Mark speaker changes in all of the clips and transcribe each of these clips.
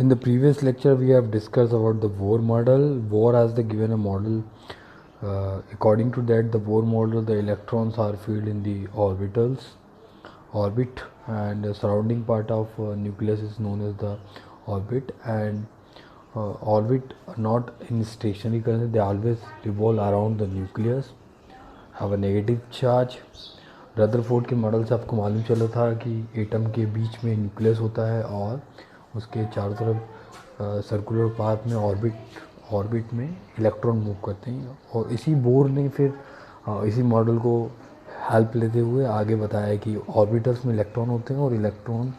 Speaker 1: In the previous lecture, we have discussed about the Bohr model. Bohr has given a model. According to that, the Bohr model, the electrons are filled in the orbit, and the surrounding part of nucleus is known as the orbit. And orbit not in stationary current; they always revolve around the nucleus, have a negative charge. Rutherford के model से आपको मालूम चला था कि atom के बीच में nucleus होता है और उसके चारों तरफ सर्कुलर पाथ में ऑर्बिट में इलेक्ट्रॉन मूव करते हैं। और इसी बोर ने फिर इसी मॉडल को हेल्प लेते हुए आगे बताया कि ऑर्बिटल्स में इलेक्ट्रॉन होते हैं और इलेक्ट्रॉन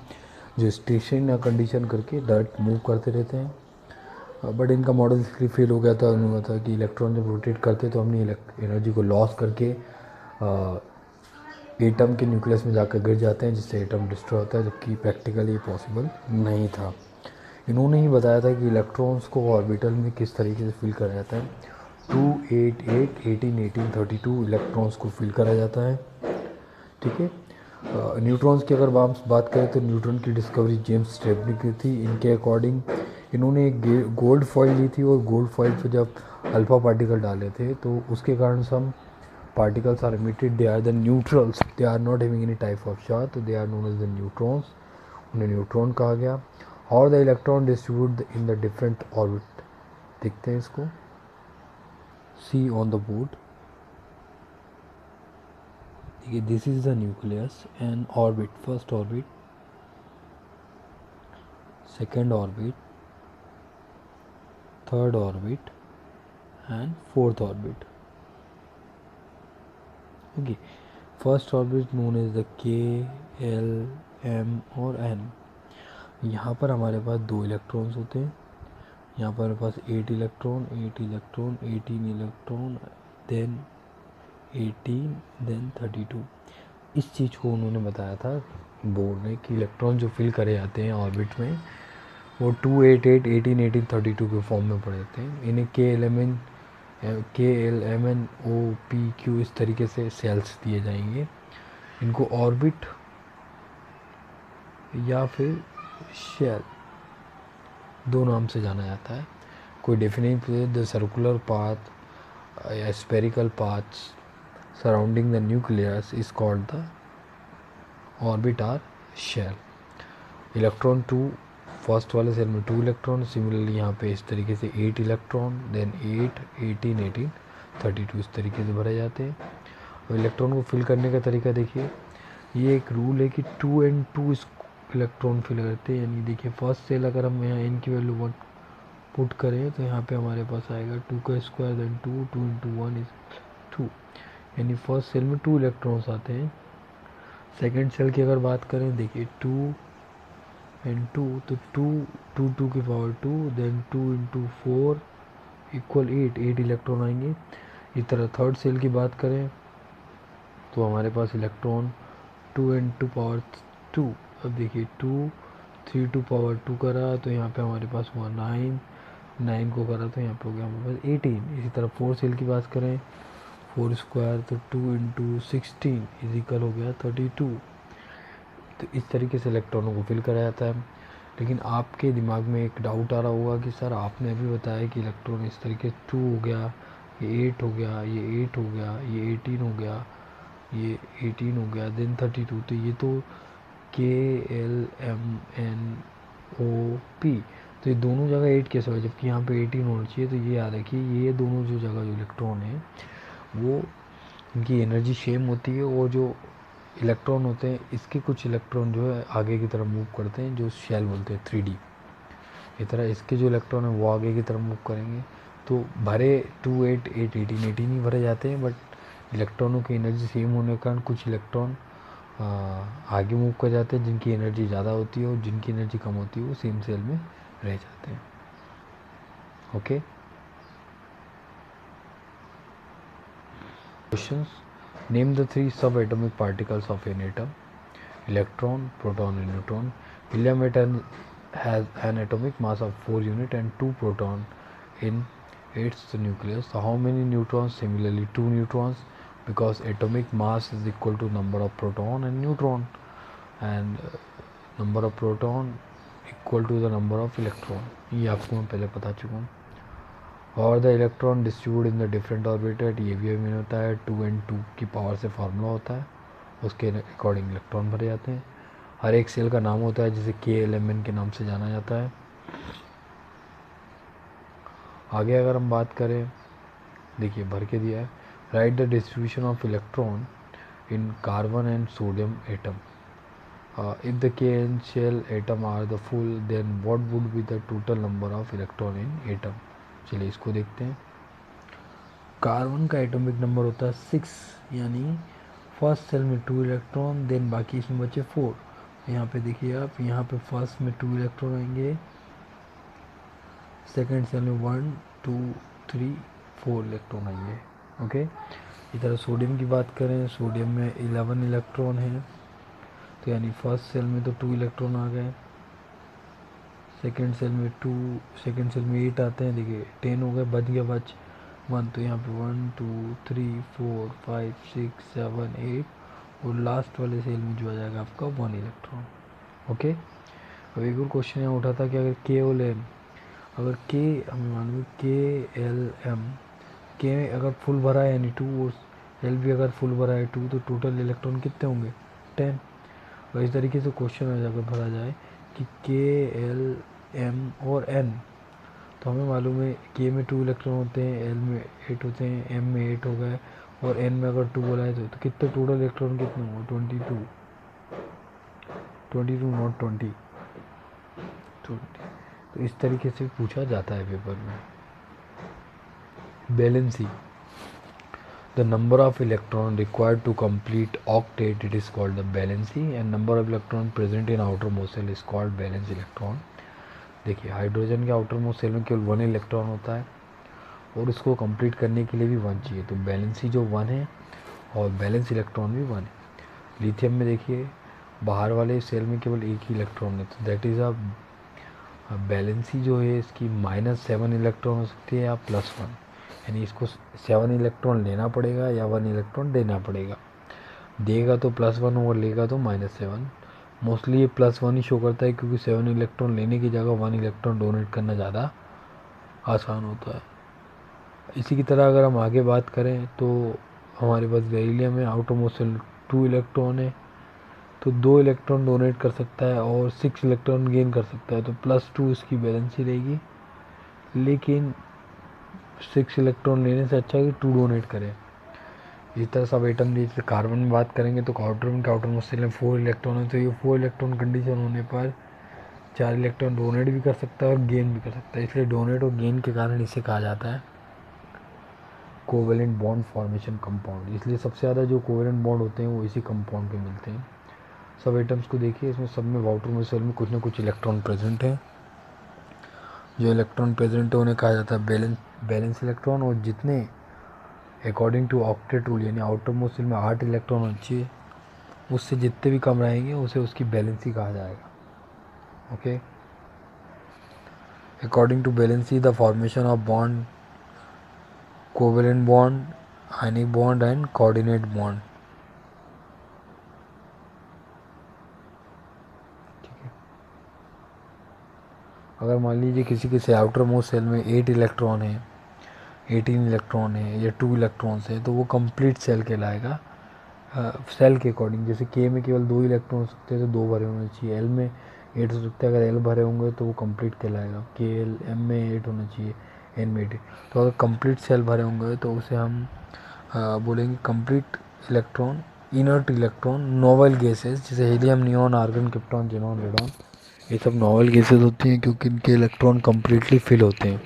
Speaker 1: जो स्टेशन या कंडीशन करके डायरेक्ट मूव करते रहते हैं। बट इनका मॉडल इसलिए फेल हो गया था। उन्होंने बताया कि इलेक्ट्रॉन जब रोटेट करते तो हमने एनर्जी को लॉस करके एटम के न्यूक्लियस में जाकर गिर जाते हैं, जिससे एटम डिस्ट्रॉय होता है, जबकि प्रैक्टिकली पॉसिबल नहीं था। इन्होंने ही बताया था कि इलेक्ट्रॉन्स को ऑर्बिटल में किस तरीके से फिल करा जाता है। 288 18 18 32 इलेक्ट्रॉन्स को फिल करा जाता है। ठीक है। न्यूट्रॉन्स की अगर बात करें तो न्यूट्रॉन की डिस्कवरी जेम्स स्टेप ने की थी। इनके अकॉर्डिंग इन्होंने एक गोल्ड फॉइल ली थी और गोल्ड फॉइल पर जब अल्फा पार्टिकल डाले थे तो उसके कारण सम particles are emitted. They are the neutrals. They are not having any type of charge, so they are known as the neutrons. उन्हें न्यूट्रॉन कहा गया। और the electron distribute in the different orbit. देखते हैं इसको, सी ऑन द बोर्ड। देखिए, this is the nucleus and orbit, first orbit, second orbit, third orbit and fourth orbit. Okay, first orbit known as the K, L, M और N. यहाँ पर हमारे पास 2 electrons होते हैं। यहाँ पर हमारे पास 8 इलेक्ट्रॉन 18 इलेक्ट्रॉन, देन 18, देन 32। इस चीज़ को उन्होंने बताया था बोर ने कि इलेक्ट्रॉन जो फिल करे जाते हैं ऑर्बिट में वो 288 18 18 32 के फॉर्म में पड़े जाते हैं। इन्हें K L M N O P Q इस तरीके से सेल्स दिए जाएंगे। इनको ऑर्बिट या फिर शेल दो नाम से जाना जाता है। कोई डेफिनेट द सर्कुलर पाथ या spherical paths surrounding the nucleus is called the orbit or shell. Electron 2, first वाले सेल में 2 इलेक्ट्रॉन, सिमिलरली यहाँ पे इस तरीके से 8 इलेक्ट्रॉन, देन 8 18 18 32 इस तरीके से भरे जाते हैं। और इलेक्ट्रॉन को फिल करने का तरीका देखिए, ये एक रूल है कि 2 and 2 इलेक्ट्रॉन फिल करते हैं। यानी देखिए, फर्स्ट सेल अगर हम यहाँ n की वैल्यू 1 पुट करें तो यहाँ पे हमारे पास आएगा 2 का स्क्वायर, देन 2 2 into 1 इज 2। यानी फर्स्ट सेल में 2 इलेक्ट्रॉन्स आते हैं। सेकेंड सेल की अगर बात करें, देखिए 2 and 2, तो 2 2 की power 2, then 2 into 4 equal 8 electron आएंगे। इस तरह थर्ड सेल की बात करें तो हमारे पास इलेक्ट्रॉन 2 and 2 पावर 2। अब देखिए 2 3 2 पावर 2 करा तो यहाँ पे हमारे पास हुआ 9 9 को करा तो यहाँ पे हो गया हमारे पास 18। इसी तरह फोर सेल की बात करें, 4 स्क्वायर तो 2 into 16 इज इक्वल हो गया 32। तो इस तरीके से इलेक्ट्रॉनों को फिल करा जाता है। लेकिन आपके दिमाग में एक डाउट आ रहा होगा कि सर आपने अभी बताया कि इलेक्ट्रॉन इस तरीके 2 हो गया, ये 8 हो गया, ये 8 हो गया, ये 18 हो गया, ये 18 हो गया, देन 32। तो ये तो K L M N O P, तो ये दोनों जगह 8 कैसे हो, जबकि यहाँ पे 18 होना चाहिए। तो ये याद रखिए, ये दोनों जो जगह जो इलेक्ट्रॉन है वो इनकी एनर्जी सेम होती है। और जो इलेक्ट्रॉन होते हैं, इसके कुछ इलेक्ट्रॉन जो है आगे की तरफ मूव करते हैं, जो शेल बोलते हैं 3D। इस तरह इसके जो इलेक्ट्रॉन है वो आगे की तरफ मूव करेंगे। तो भरे 2 8 8 18 18 ही भरे जाते हैं, बट इलेक्ट्रॉनों की एनर्जी सेम होने के कारण कुछ इलेक्ट्रॉन आगे मूव कर जाते हैं जिनकी एनर्जी ज़्यादा होती है, और जिनकी एनर्जी कम होती है वो सेम सेल में रह जाते हैं। Okay, questions. नेम द 3 सब atomic particles of an atom. Electron, proton and neutron. Helium atom has an atomic mass of 4 unit and 2 proton in its nucleus. So how many neutrons? Similarly 2 neutrons, because atomic mass is equal to number of proton and neutron, and number of proton equal to the number of electron, ये आपको मैं पहले बता चुका हूँ। और the electron distribute in the different orbiter, ये भी हमें होता है 2n2 की पावर से फार्मूला होता है, उसके अकॉर्डिंग इलेक्ट्रॉन भरे जाते हैं। हर एक सेल का नाम होता है जिसे KLMN के नाम से जाना जाता है। आगे अगर हम बात करें, देखिए भर के दिया है, write the distribution of electron in carbon and sodium atom. If the K and shell atom are the full, then what would be the total number of electron in atom? चलिए इसको देखते हैं। कार्बन का atomic number होता है 6, यानी first cell में 2 electron, then बाकी इसमें बचे 4। यहाँ पे देखिए आप, यहाँ पे फर्स्ट में 2 इलेक्ट्रॉन आएंगे, सेकेंड सेल में 1 2 3 4 इलेक्ट्रॉन आएंगे। ओके, इसी तरह सोडियम की बात करें, सोडियम में 11 इलेक्ट्रॉन है, तो यानी फर्स्ट सेल में तो 2 इलेक्ट्रॉन आ गए, सेकेंड सेल में 2, सेकेंड सेल में 8 आते हैं, देखिए 10 हो गए, बच 1, तो यहाँ पे 1 2 3 4 5 6 7 8, और लास्ट वाले सेल में जो आ जाएगा आपका 1 इलेक्ट्रॉन। ओके, अब एक और क्वेश्चन यहाँ उठा था कि अगर के और एम, अगर के हमें मालूम है KLM, के अगर फुल भरा है यानी 2, और एल भी अगर फुल भरा है 2, तो टोटल इलेक्ट्रॉन कितने होंगे 10। और इस तरीके से क्वेश्चन अगर भरा जाए कि KLM और N, तो हमें मालूम है के में 2 इलेक्ट्रॉन होते हैं, एल में 8 होते हैं, एम में 8 हो गए, और एन में अगर 2 बोला है तो कितने टोटल इलेक्ट्रॉन कितने होंगे 22 नॉट 20। तो इस तरीके से पूछा जाता है पेपर में। Valency, the number of electron required to complete octet, it is called the valency, and number of electron present in outermost cell is called valence electron। देखिए हाइड्रोजन के आउटरमोस्ट सेल में केवल 1 इलेक्ट्रॉन होता है, और इसको complete करने के लिए भी 1 चाहिए, तो बैलेंसी जो 1 है और बैलेंस इलेक्ट्रॉन भी 1 है। लिथियम में देखिए बाहर वाले सेल में केवल 1 ही इलेक्ट्रॉन है, तो दैट इज़ अ बैलेंसी जो है इसकी -7 इलेक्ट्रॉन हो सकती है या +1, यानी इसको 7 इलेक्ट्रॉन लेना पड़ेगा या 1 इलेक्ट्रॉन देना पड़ेगा। देगा तो +1 और लेगा तो -7। मोस्टली ये +1 ही शो करता है, क्योंकि 7 इलेक्ट्रॉन लेने की जगह 1 इलेक्ट्रॉन डोनेट करना ज़्यादा आसान होता है। इसी की तरह अगर हम आगे बात करें तो हमारे पास बेरिलियम है, आउटरमोस्ट सेल 2 इलेक्ट्रॉन है, तो 2 इलेक्ट्रॉन डोनेट कर सकता है और 6 इलेक्ट्रॉन गेन कर सकता है, तो +2 इसकी बैलेंसी रहेगी। लेकिन 6 इलेक्ट्रॉन लेने से अच्छा है कि 2 डोनेट करें। इस तरह सब एटम, जैसे कार्बन में बात करेंगे तो कार्बन के आउटरमोस्ट सेल में 4 इलेक्ट्रॉन है, तो ये 4 इलेक्ट्रॉन कंडीशन होने पर 4 इलेक्ट्रॉन डोनेट भी कर सकता है और गेन भी कर सकता है, इसलिए डोनेट और गेन के कारण इसे कहा जाता है कोवेलेंट बॉन्ड फॉर्मेशन कंपाउंड। इसलिए सबसे ज़्यादा जो कोवेलेंट बॉन्ड होते हैं वो इसी कंपाउंड पे मिलते हैं। सब एटम्स को देखिए, इसमें सब में आउटरमोस्ट सेल में कुछ ना कुछ इलेक्ट्रॉन प्रेजेंट है। जो इलेक्ट्रॉन प्रेजेंट है उन्हें कहा जाता है बैलेंस इलेक्ट्रॉन, और जितने अकॉर्डिंग टू ऑक्टेट रूल यानी आउटरमोस्ट सेल में 8 इलेक्ट्रॉन होने चाहिए, उससे जितने भी कम रहेंगे उसे उसकी बैलेंसी कहा जाएगा। Okay, according to valency the formation of bond, covalent bond, ionic bond and coordinate bond. ठीक है, अगर मान लीजिए किसी के आउटर मोस्ट सेल में 8 इलेक्ट्रॉन है, 18 इलेक्ट्रॉन है या 2 इलेक्ट्रॉन्स है, तो वो कंप्लीट सेल कहलाएगा सेल के अकॉर्डिंग। जैसे के में केवल 2 इलेक्ट्रॉन हो सकते हैं तो 2 भरे होने चाहिए, एल में 8 हो सकते हैं, अगर एल भरे होंगे तो वो कंप्लीट कहलाएगा। के एल एम में 8 होना चाहिए, एन में 8, तो अगर कंप्लीट सेल भरे होंगे तो उसे हम बोलेंगे complete electron, inert electron, noble gases, जैसे helium, neon, argon, krypton, xenon, radon, ये सब नोवेल गैसेस होती हैं क्योंकि इनके इलेक्ट्रॉन कम्प्लीटली फिल होते हैं,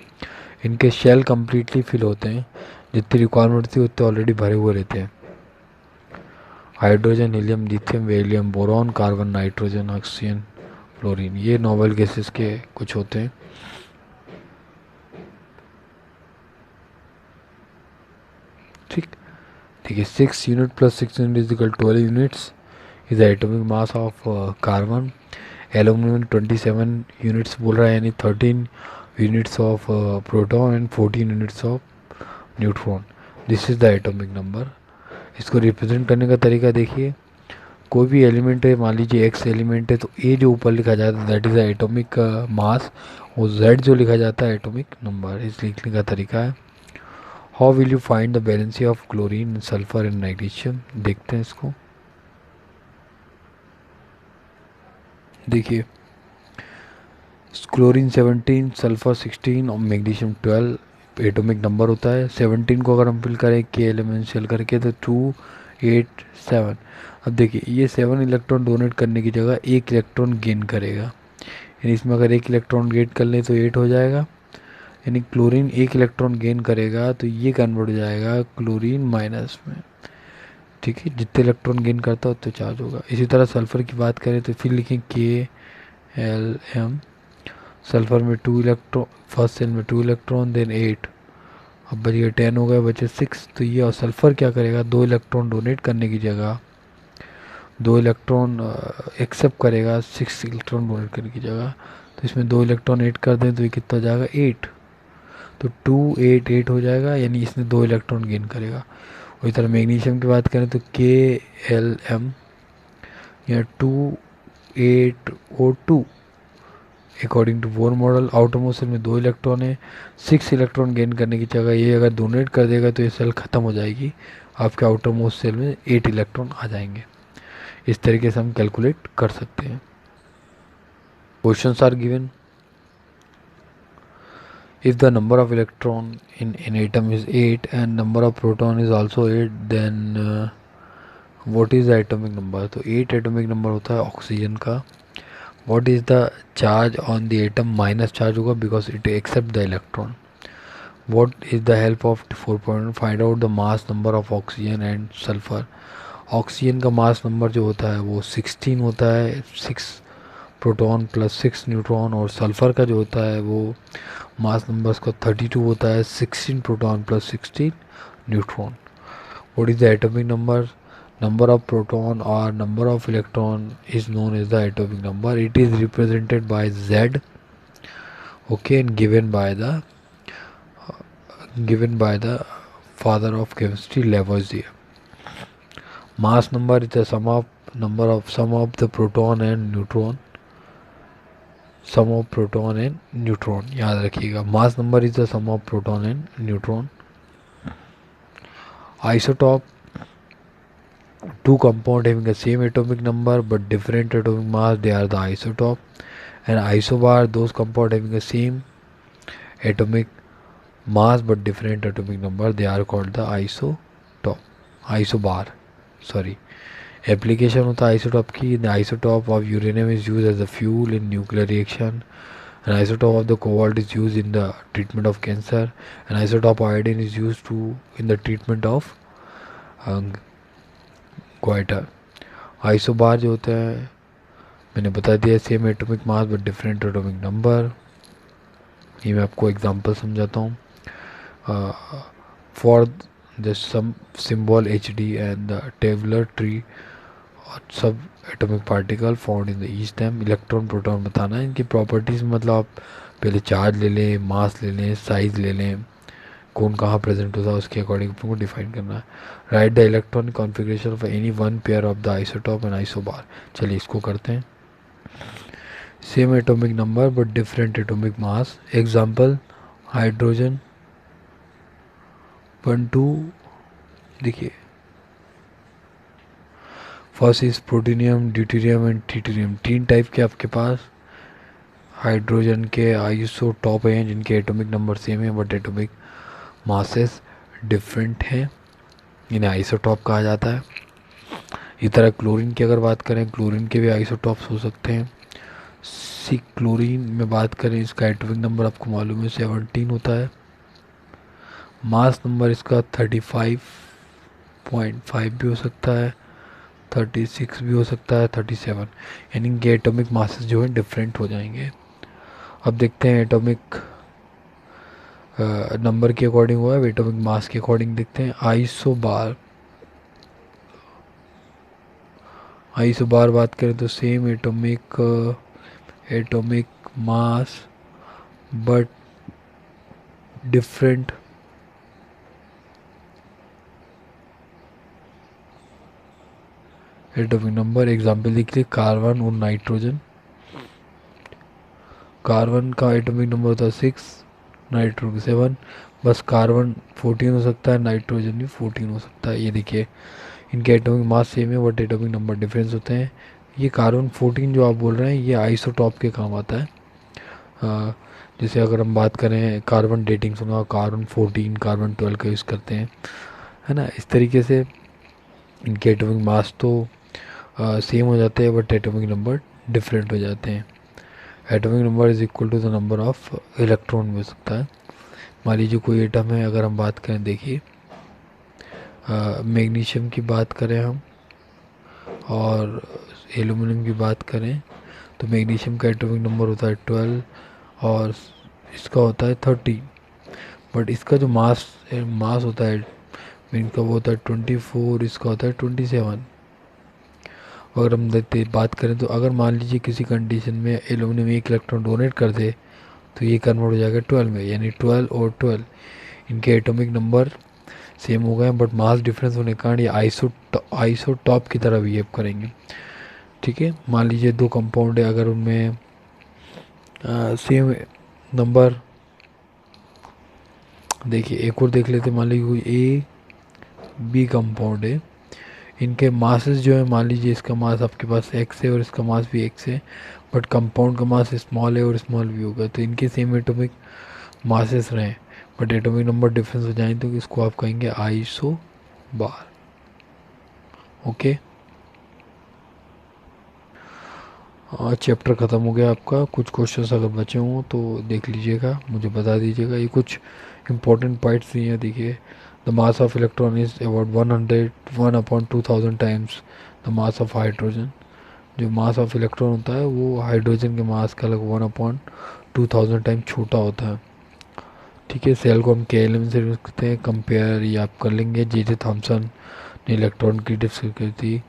Speaker 1: इनके शेल कम्प्लीटली फिल होते हैं, जितनी रिक्वायरमेंट थी उतने ऑलरेडी भरे हुए रहते हैं। Hydrogen, helium, lithium, beryllium, boron, carbon, nitrogen, oxygen, fluorine, ये नोवेल गैसेस के कुछ होते हैं। ठीक, देखिए 6 unit plus 6 unit is equal 12 units is the atomic mass of carbon. Aluminium 27 units बोल रहा है, यानी 13 units of proton and 14 units of neutron. This is the atomic number. इसको रिप्रेजेंट करने का तरीका देखिए, कोई भी एलिमेंट है, मान लीजिए एक्स एलिमेंट है, तो ए जो ऊपर लिखा जाता है that is the atomic mass, और जेड जो लिखा जाता है एटॉमिक नंबर। इस लिखने का तरीका है। How will you find the valency of chlorine, sulphur and magnesium, देखते हैं इसको। देखिए, क्लोरीन 17, सल्फर 16 और मैग्नीशियम 12 एटॉमिक नंबर होता है। 17 को अगर हम फिल करें के एलिमेंट शेल करके तो 2 8 7। अब देखिए, ये 7 इलेक्ट्रॉन डोनेट करने की जगह एक इलेक्ट्रॉन गेन करेगा, यानी इसमें अगर एक इलेक्ट्रॉन गेन कर ले तो 8 हो जाएगा। यानी क्लोरीन एक इलेक्ट्रॉन गेन करेगा तो ये कन्वर्ट हो जाएगा क्लोरीन माइनस में। ठीक है, जितने इलेक्ट्रॉन गेन करता है उतने चार्ज होगा। इसी तरह सल्फर की बात करें तो फिर लिखें के एल एम। सल्फर में 2 इलेक्ट्रॉन, फर्स्ट सेल में 2 इलेक्ट्रॉन देन 8, अब बच गए 10 हो गए, बचे 6। तो ये और सल्फर क्या करेगा, 2 इलेक्ट्रॉन डोनेट करने की जगह 2 इलेक्ट्रॉन एक्सेप्ट करेगा 6 इलेक्ट्रॉन डोनेट करने की जगह। तो इसमें 2 इलेक्ट्रॉन ऐड कर दें तो ये कितना हो जाएगा 8। तो 2 8 8 हो जाएगा, यानी इसने 2 इलेक्ट्रॉन गेन करेगा। उसी तरह मैग्नीशियम की बात करें तो के एल एम या 2 8 और 2 according to Bohr model. Outermost shell में 2 इलेक्ट्रॉन है, 6 इलेक्ट्रॉन गेन करने की जगह ये अगर डोनेट कर देगा तो ये सेल ख़त्म हो जाएगी, आपके आउटर मोस्ट सेल में 8 इलेक्ट्रॉन आ जाएंगे। इस तरीके से हम कैलकुलेट कर सकते हैं। Questions are given, if the number of electron in an atom is 8 and number of proton is also 8, then what is the atomic number? तो 8 एटॉमिक नंबर होता है ऑक्सीजन का। what is the charge on the atom? Minus charge होगा because it accept the electron. what is the help of 4 find out the mass number of oxygen and sulfur? Oxygen का mass number जो होता है वो 16 होता है, 6 proton plus 6 neutron, और sulphur का जो होता है वो मास नंबर उसका 32 होता है, 16 proton plus 16 neutron. What is the atomic number? number of proton or number of electron is known as the atomic number. It is represented by Z, okay, and given by the father of chemistry, Lavoisier. Mass number is the sum of the proton and neutron. Sum of proton and neutron, याद रखिएगा। mass number is the sum of proton and neutron. Isotope, two compound having the same atomic number but different atomic mass, they are the isotope. And isobar, those compound having the same atomic mass but different atomic number, they are called the isotope, isobar, sorry. Application होता है isotope की। The isotope of uranium is used as a fuel in nuclear reaction. An isotope of the cobalt is used in the treatment of cancer. An isotope of iodine is used in the treatment of goiter. Isobar जो होता है मैंने बता दिया, same atomic mass but different atomic number. ये मैं आपको example समझाता हूँ। For the same symbol HD and the tabular tree subatomic particle found in the each time. Electron proton बताना है, इनकी प्रॉपर्टीज़, मतलब आप पहले चार्ज ले लें, मास ले लें, साइज़ ले लें, कौन कहाँ प्रेजेंट होता है, उसके अकॉर्डिंग आपको डिफाइन करना है। Write the electronic configuration of any one pair of the isotope and isobar. चलिए इसको करते हैं। Same atomic number but different atomic mass. Example, hydrogen 1 2। देखिए, first is protium, deuterium and tritium. 3 type के आपके पास हाइड्रोजन के आइसोटॉप हैं जिनके एटॉमिक नंबर सेम है बट एटॉमिक मासेस डिफरेंट हैं, इन्हें आइसोटॉप कहा जाता है। इसी तरह क्लोरीन की अगर बात करें, क्लोरीन के भी आइसोटॉप्स हो सकते हैं। सी क्लोरीन में बात करें, इसका एटॉमिक नंबर आपको मालूम है 17 होता है। मास नंबर इसका 35.5 भी हो सकता है, 36 भी हो सकता है, 37, यानी इनके एटॉमिक मासेस जो हैं डिफरेंट हो जाएंगे। अब देखते हैं एटॉमिक नंबर के अकॉर्डिंग हुआ है, एटॉमिक मास के अकॉर्डिंग देखते हैं। आइसोबार बात करें तो same atomic mass but different atomic number example लिख लिए कार्बन और नाइट्रोजन। कार्बन का एटॉमिक नंबर होता है 6, नाइट्रोजन 7, बस कार्बन 14 हो सकता है, नाइट्रोजन भी 14 हो सकता है। ये देखिए इनके एटॉमिक मास सेम है बट एटॉमिक नंबर डिफरेंस होते हैं। ये कार्बन 14 जो आप बोल रहे हैं ये आइसोटॉप के काम आता है। जैसे अगर हम बात करें कार्बन डेटिंग सुना, कार्बन 14 कार्बन 12 का यूज़ करते हैं, है ना। इस तरीके से इनके एटॉमिक मास तो सेम हो जाते हैं बट एटॉमिक नंबर डिफरेंट हो जाते हैं। Atomic number is equal to the number of electron भी हो सकता है। मान लीजिए कोई एटम है, अगर हम बात करें, देखिए मैग्नीशियम की बात करें हम और एल्यूमिनियम की बात करें, तो मैग्नीशियम का एटॉमिक नंबर होता है 12 और इसका होता है 30, बट इसका जो मास होता है इनका वो होता है 24, इसका होता है 27। अगर हम देखते बात करें तो अगर मान लीजिए किसी कंडीशन में एल्यूमिनियम एक इलेक्ट्रॉन डोनेट कर दे तो ये कन्वर्ट हो जाएगा 12 में, यानी 12 और 12 इनके एटॉमिक नंबर सेम हो गए बट मास डिफरेंस होने के कारण ये आइसोटॉप की तरह बिहेव करेंगे। ठीक है, मान लीजिए दो कंपाउंड है, अगर उनमें सेम नंबर, देखिए एक और देख लेते, मान लीजिए कोई ए बी कंपाउंड है, इनके मासेस जो है, मान लीजिए इसका मास आपके पास एक्स है और इसका मास भी एक्स है, बट कंपाउंड का मास स्मॉल है और स्मॉल भी होगा, तो इनके सेम एटॉमिक मासेस रहें बट एटॉमिक नंबर डिफरेंस हो जाए तो इसको आप कहेंगे आइसो बार। ओके, चैप्टर ख़त्म हो गया आपका। कुछ क्वेश्चंस अगर बचे हों तो देख लीजिएगा, मुझे बता दीजिएगा। ये कुछ इंपॉर्टेंट पॉइंट्स दिए हैं, देखिए the mass of electron is about 1/2000 times the mass of hydrogen. जो मास ऑफ इलेक्ट्रॉन होता है वो हाइड्रोजन के मास का लगभग 1/2000 टाइम छोटा होता है। ठीक है, सेल को हम के एलिमेंट से यूज़ करते हैं, कंपेयर ये आप कर लेंगे। जे थॉमसन ने इलेक्ट्रॉन की डिस्कस की थी,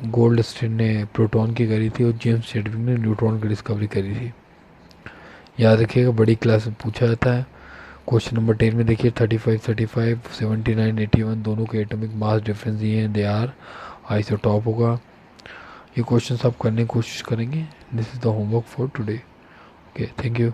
Speaker 1: गोल्ड स्टीन ने प्रोटॉन की करी थी और जेम्स चैडविक ने न्यूट्रॉन की डिस्कवरी करी थी। याद रखिएगा, बड़ी क्लास में पूछा जाता है। क्वेश्चन नंबर 10 में देखिए 35, 79, 81 दोनों के एटॉमिक मास डिफरेंस दिए हैं, दे आर आइसोटॉप होगा। ये क्वेश्चन आप करने की कोशिश करेंगे। This is the homework for today. Okay, thank you.